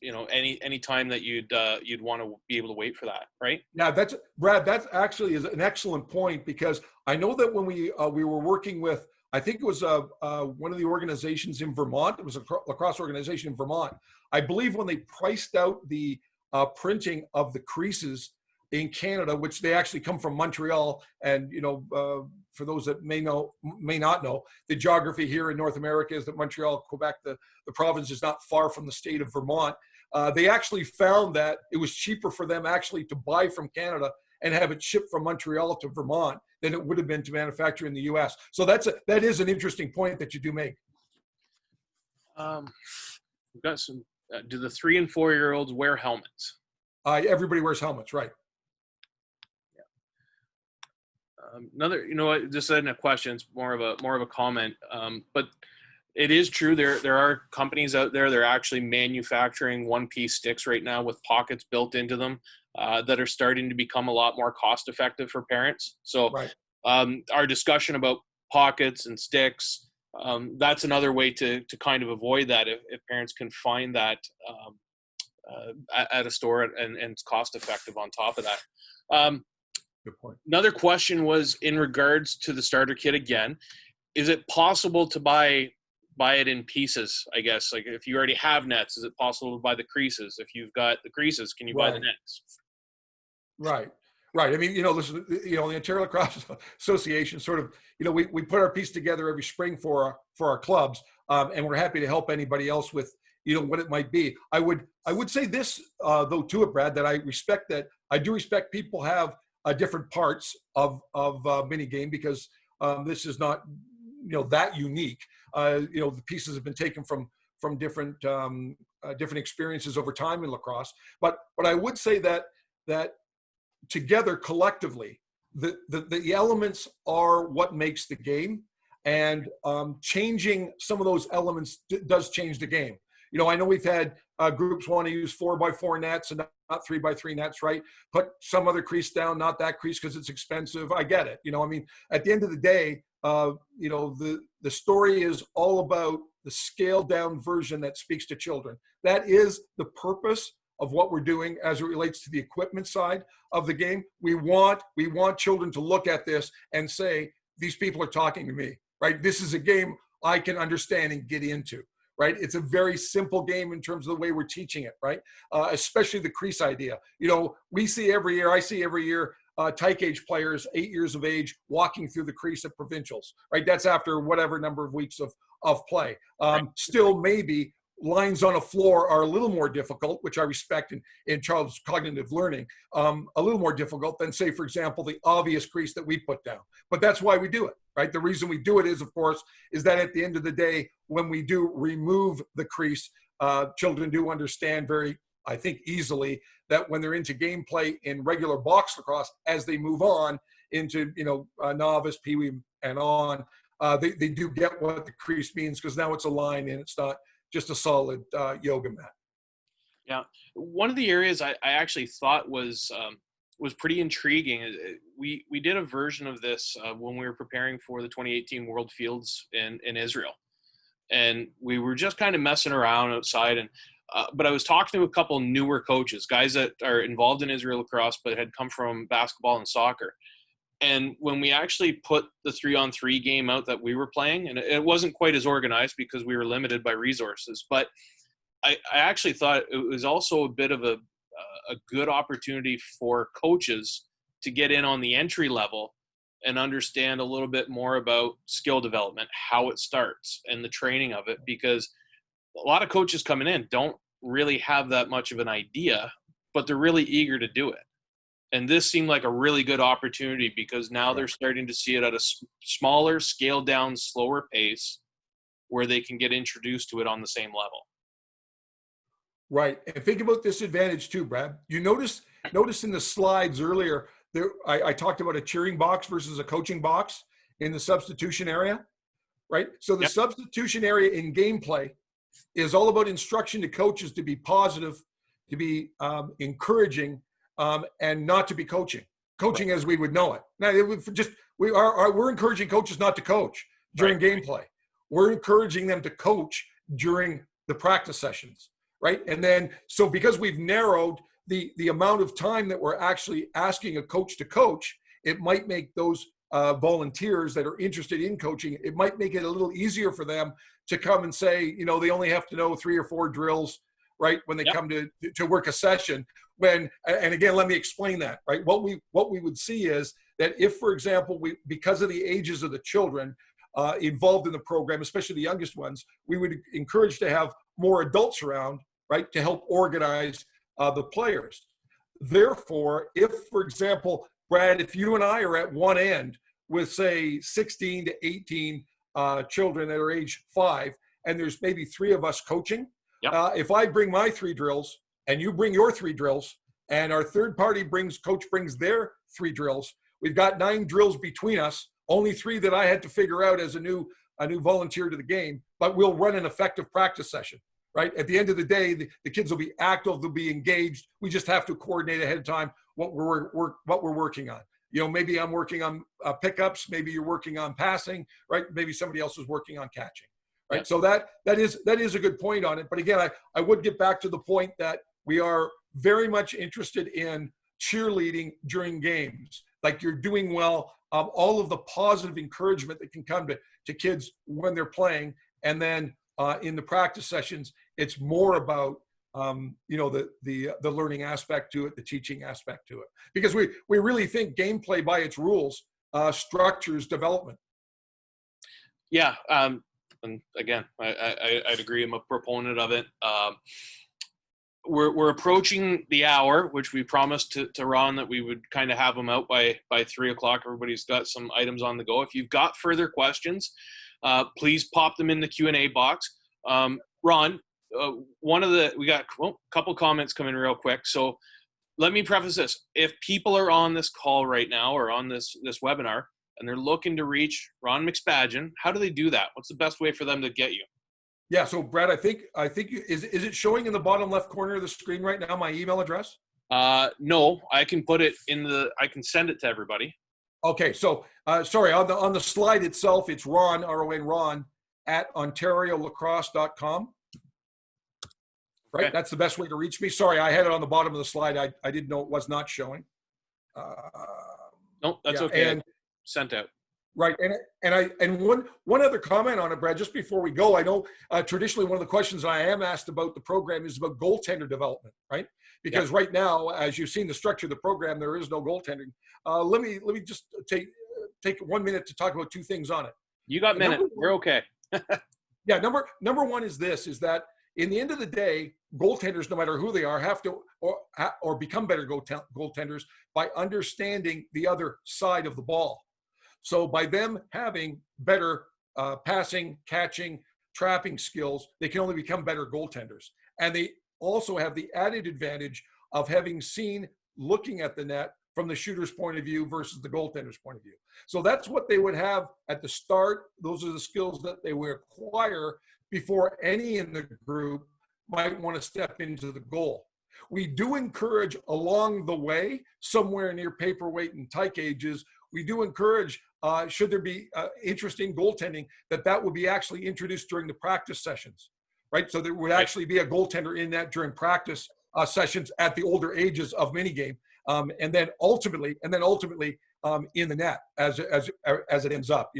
any time that you'd want to be able to wait for that, right? Yeah, Brad. That's actually is an excellent point, because I know that when we were working with, I think it was one of the organizations in Vermont. It was a lacrosse organization in Vermont. I believe when they priced out the printing of the creases in Canada, which they actually come from Montreal, and for those that may not know, the geography here in North America is that Montreal, Quebec, the province is not far from the state of Vermont. They actually found that it was cheaper for them actually to buy from Canada and have it shipped from Montreal to Vermont than it would have been to manufacture in the U.S. So that is an interesting point that you do make. We've got some. Do the 3- and 4-year-olds wear helmets? Everybody wears helmets, right? Another, just in a question, it's more of a comment, but it is true. There are companies out there that are actually manufacturing one-piece sticks right now with pockets built into them that are starting to become a lot more cost-effective for parents. So, right. Our discussion about pockets and sticks, that's another way to kind of avoid that if parents can find that at a store and it's cost-effective on top of that. Good point. Another question was in regards to the starter kit again. Is it possible to buy buy it in pieces, I guess. Like if you already have nets, is it possible to buy the creases? If you've got the creases, can you buy the Right. nets? Right. Right. I mean, listen, the Ontario Lacrosse Association sort of, we put our piece together every spring for our clubs, and we're happy to help anybody else with, what it might be. I would say this, though, to it, Brad, that I do respect people have different parts of mini game, because this is not, that unique. The pieces have been taken from different different experiences over time in lacrosse. But I would say that together collectively, the elements are what makes the game, and changing some of those elements does change the game. I know we've had groups want to use 4x4 nets and not 3x3 nets, right? Put some other crease down, not that crease because it's expensive. I get it. I mean, at the end of the day, the story is all about the scaled down version that speaks to children. That is the purpose of what we're doing as it relates to the equipment side of the game. We want children to look at this and say, these people are talking to me, right? This is a game I can understand and get into, right? It's a very simple game in terms of the way we're teaching it, right? Especially the crease idea. I see every year tyke age players, 8 years of age, walking through the crease at provincials, right? That's after whatever number of weeks of play. Still, maybe lines on a floor are a little more difficult, which I respect in child's cognitive learning, a little more difficult than, say, for example, the obvious crease that we put down. But that's why we do it, right? The reason we do it is, of course, is that at the end of the day, when we do remove the crease, children do understand very, I think, easily that when they're into gameplay in regular box lacrosse, as they move on into, novice, peewee, and on, they do get what the crease means, because now it's a line and it's not just a solid yoga mat. Yeah, one of the areas I actually thought was pretty intriguing. We did a version of this when we were preparing for the 2018 World Fields in Israel, and we were just kind of messing around outside. And but I was talking to a couple newer coaches, guys that are involved in Israel lacrosse but had come from basketball and soccer. And when we actually put the 3-on-3 game out that we were playing, and it wasn't quite as organized because we were limited by resources, but I actually thought it was also a bit of a good opportunity for coaches to get in on the entry level and understand a little bit more about skill development, how it starts, and the training of it, because a lot of coaches coming in don't really have that much of an idea, but they're really eager to do it. And this seemed like a really good opportunity, because now they're starting to see it at a smaller, scaled down, slower pace where they can get introduced to it on the same level. Right. And think about this advantage too, Brad. You notice in the slides earlier, I talked about a cheering box versus a coaching box in the substitution area, right? So the substitution area in gameplay is all about instruction to coaches to be positive, to be encouraging, and not to be coaching as we would know it. Now, we're encouraging coaches not to coach during gameplay. We're encouraging them to coach during the practice sessions, right? And then, so because we've narrowed the amount of time that we're actually asking a coach to coach, it might make those volunteers that are interested in coaching, it might make it a little easier for them to come and say, they only have to know 3 or 4 drills, right, when they come to work a session. And again, let me explain that, right? What we would see is that if, for example, because of the ages of the children involved in the program, especially the youngest ones, we would encourage to have more adults around, right, to help organize the players. Therefore, if, for example, Brad, if you and I are at one end with, say, 16 to 18 children that are age 5, and there's maybe 3 of us coaching, if I bring my 3 drills and you bring your 3 drills, and our third party coach brings their 3 drills, we've got 9 drills between us, only 3 that I had to figure out as a new volunteer to the game, but we'll run an effective practice session, right? At the end of the day, the kids will be active, they'll be engaged. We just have to coordinate ahead of time what we're working on. Maybe I'm working on pickups, maybe you're working on passing, right? Maybe somebody else is working on catching, right? Yep. So that is a good point on it. But again, I would get back to the point that we are very much interested in cheerleading during games. Like, you're doing well, all of the positive encouragement that can come to kids when they're playing, And then in the practice sessions, it's more about the learning aspect to it, the teaching aspect to it, because we really think gameplay by its rules structures development. Yeah, and again, I'd agree. I'm a proponent of it. We're approaching the hour, which we promised to Ron that we would kind of have them out by 3:00. Everybody's got some items on the go. If you've got further questions, please pop them in the Q&A box. Ron, we got a couple comments coming real quick. So let me preface this. If people are on this call right now or on this webinar and they're looking to reach Ron MacSpadyen, how do they do that? What's the best way for them to get you? Yeah, so Brad, I think is it showing in the bottom left corner of the screen right now, my email address? No, I can put it I can send it to everybody. Okay, so sorry, on the slide itself, it's Ron, R-O-N, Ron, at OntarioLacrosse.com. Right, okay. That's the best way to reach me. Sorry, I had it on the bottom of the slide. I didn't know it was not showing. No, that's okay. And sent out. Right, and one other comment on it, Brad, just before we go. I know traditionally one of the questions I am asked about the program is about goaltender development, right? Because right now, as you've seen the structure of the program, there is no goaltending. Let me just take 1 minute to talk about two things on it. You got a minute. We're okay. Yeah, number one is that in the end of the day, goaltenders, no matter who they are, have to or become better goaltenders by understanding the other side of the ball. So by them having better passing, catching, trapping skills, they can only become better goaltenders. And they also have the added advantage of having seen looking at the net from the shooter's point of view versus the goaltender's point of view. So that's what they would have at the start. Those are the skills that they would acquire before any in the group might want to step into the goal. We do encourage along the way, somewhere near paperweight and tyke ages, we do encourage, should there be interest in goaltending, that would be actually introduced during the practice sessions, right? So there would actually be a goaltender in that during practice sessions at the older ages of minigame, and then ultimately in the net as it ends up.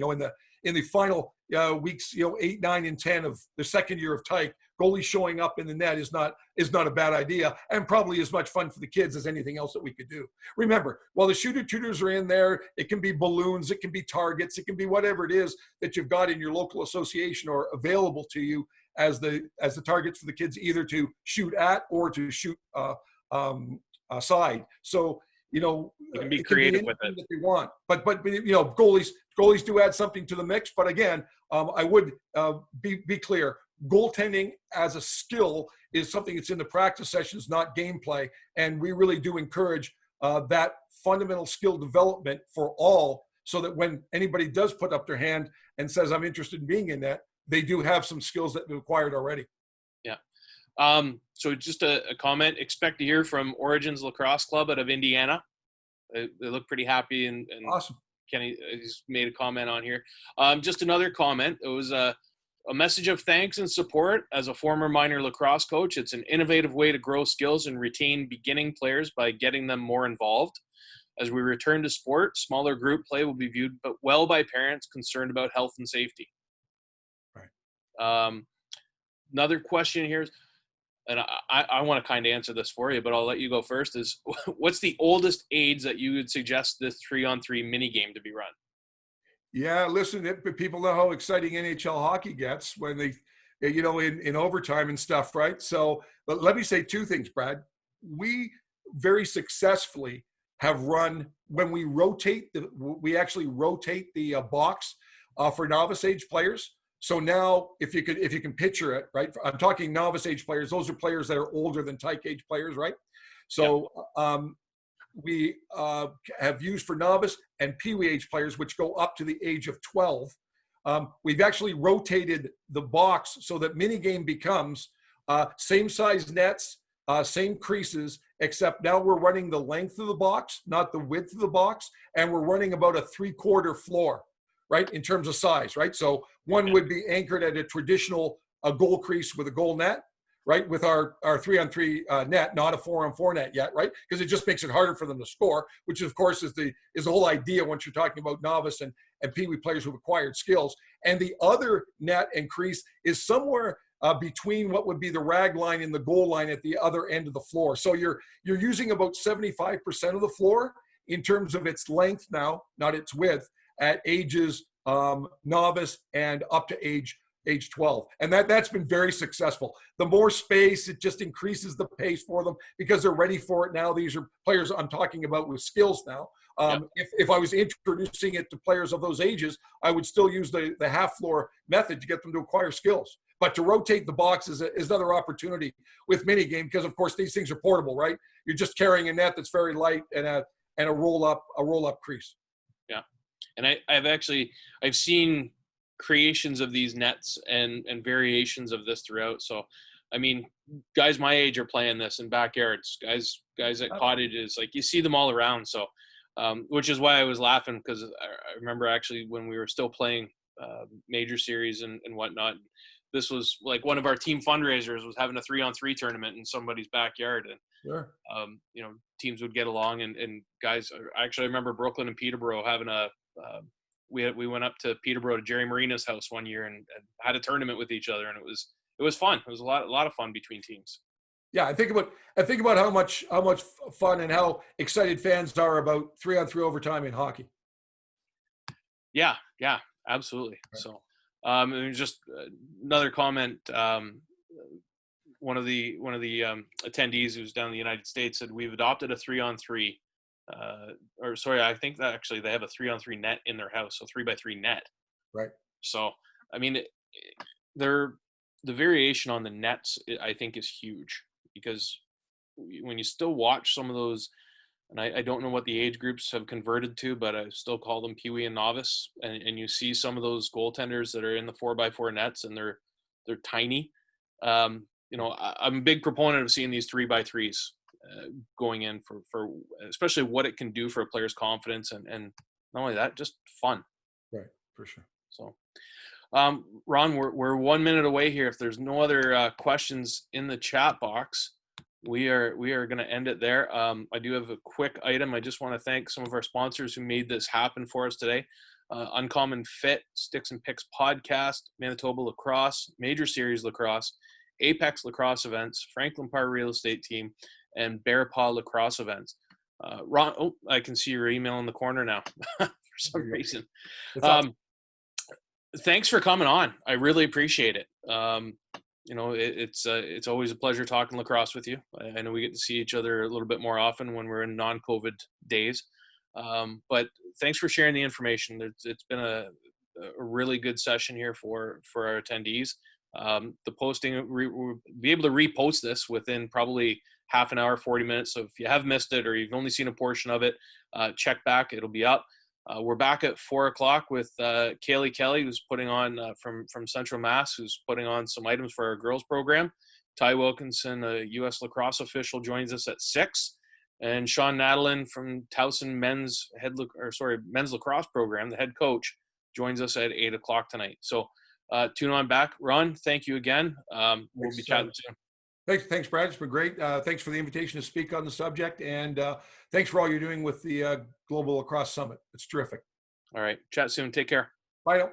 In the final weeks, 8, 9, and 10 of the second year of tyke, goalie showing up in the net is not a bad idea, and probably as much fun for the kids as anything else that we could do. Remember, while the shooter tutors are in there, it can be balloons, it can be targets, it can be whatever it is that you've got in your local association or available to you as the targets for the kids, either to shoot at or to shoot side. So you can be creative with it that they want, but goalies do add something to the mix. But again, I would be clear. Goaltending as a skill is something that's in the practice sessions, not gameplay. And we really do encourage that fundamental skill development for all, so that when anybody does put up their hand and says, I'm interested in being in that, they do have some skills that they've acquired already. Yeah. So just a comment, expect to hear from Origins Lacrosse Club out of Indiana. They look pretty happy, and awesome. Kenny has made a comment on here. Just another comment. It was a message of thanks and support. As a former minor lacrosse coach, it's an innovative way to grow skills and retain beginning players by getting them more involved. As we return to sport, smaller group play will be viewed well by parents concerned about health and safety. Right. Another question here is, and I want to kind of answer this for you, but I'll let you go first, is what's the oldest age that you would suggest this 3-on-3 mini game to be run? Yeah, listen, people know how exciting NHL hockey gets when they, in overtime and stuff, right? So let me say two things, Brad. We very successfully have run, when we actually rotate the box for novice age players. So now, if you can picture it, right? I'm talking novice age players. Those are players that are older than tyke age players, right? So we have used for novice and peewee age players, which go up to the age of 12. We've actually rotated the box so that minigame becomes same size nets, same creases, except now we're running the length of the box, not the width of the box, and we're running about a 3/4 floor, right, in terms of size, right? So one would be anchored at a traditional goal crease with a goal net, right, with our 3-on-3 net, not a 4-on-4 net yet, right? Because it just makes it harder for them to score, which of course is the whole idea once you're talking about novice and and Pee Wee players who've acquired skills. And the other net and crease is somewhere between what would be the rag line and the goal line at the other end of the floor. So you're using about 75% of the floor in terms of its length now, not its width, at ages novice and up to age 12. And that's been very successful. The more space, it just increases the pace for them because they're ready for it now. These are players I'm talking about with skills now. If I was introducing it to players of those ages, I would still use the half floor method to get them to acquire skills. But to rotate the box is another opportunity with mini game because, of course, these things are portable, right? You're just carrying a net that's very light and a roll up crease. Yeah, and I've seen creations of these nets and variations of this throughout. So, I mean, guys my age are playing this in backyards. Guys at cottages, like you see them all around. So, which is why I was laughing because I remember actually when we were still playing major series and whatnot. This was like one of our team fundraisers was having a 3-on-3 tournament in somebody's backyard, and sure. Teams would get along and guys. Actually, I remember Brooklyn and Peterborough having a. We went up to Peterborough to Jerry Marina's house one year and had a tournament with each other, and it was fun. It was a lot of fun between teams. Yeah, I think about how much fun and how excited fans are about 3-on-3 overtime in hockey. Yeah, absolutely. Right. So, and just another comment. One of the attendees who's down in the United States said we've adopted a 3-on-3. I think that actually they have a 3-on-3 net in their house, so 3x3 net. Right. So, I mean, the variation on the nets, I think, is huge because when you still watch some of those, and I don't know what the age groups have converted to, but I still call them Pee Wee and novice, and you see some of those goaltenders that are in the 4x4 nets and they're tiny. I'm a big proponent of seeing these 3x3s. Going in for especially what it can do for a player's confidence and not only that, just fun. Right, for sure. So, Ron, we're 1 minute away here. If there's no other questions in the chat box, we are going to end it there. I do have a quick item. I just want to thank some of our sponsors who made this happen for us today. Uncommon Fit, Sticks and Picks Podcast, Manitoba Lacrosse, Major Series Lacrosse, Apex Lacrosse Events, Franklin Park Real Estate Team, and Bear Paw Lacrosse Events. Ron, I can see your email in the corner now for some reason. Thanks for coming on. I really appreciate it. It's always a pleasure talking lacrosse with you. I know we get to see each other a little bit more often when we're in non-COVID days. But thanks for sharing the information. It's been a really good session here for our attendees. The posting, we'll be able to repost this within probably half an hour, 40 minutes. So if you have missed it or you've only seen a portion of it, check back. It'll be up. We're back at 4:00 with Kaylee Kelly, who's putting on from Central Mass, who's putting on some items for our girls program. Ty Wilkinson, a U.S. lacrosse official, joins us at 6. And Sean Nadalin from Towson men's lacrosse program, the head coach, joins us at 8:00 tonight. So tune on back. Ron, thank you again. We'll be chatting soon. Thanks, Brad. It's been great. Thanks for the invitation to speak on the subject, and thanks for all you're doing with the Global Lacrosse Summit. It's terrific. All right. Chat soon. Take care. Bye now.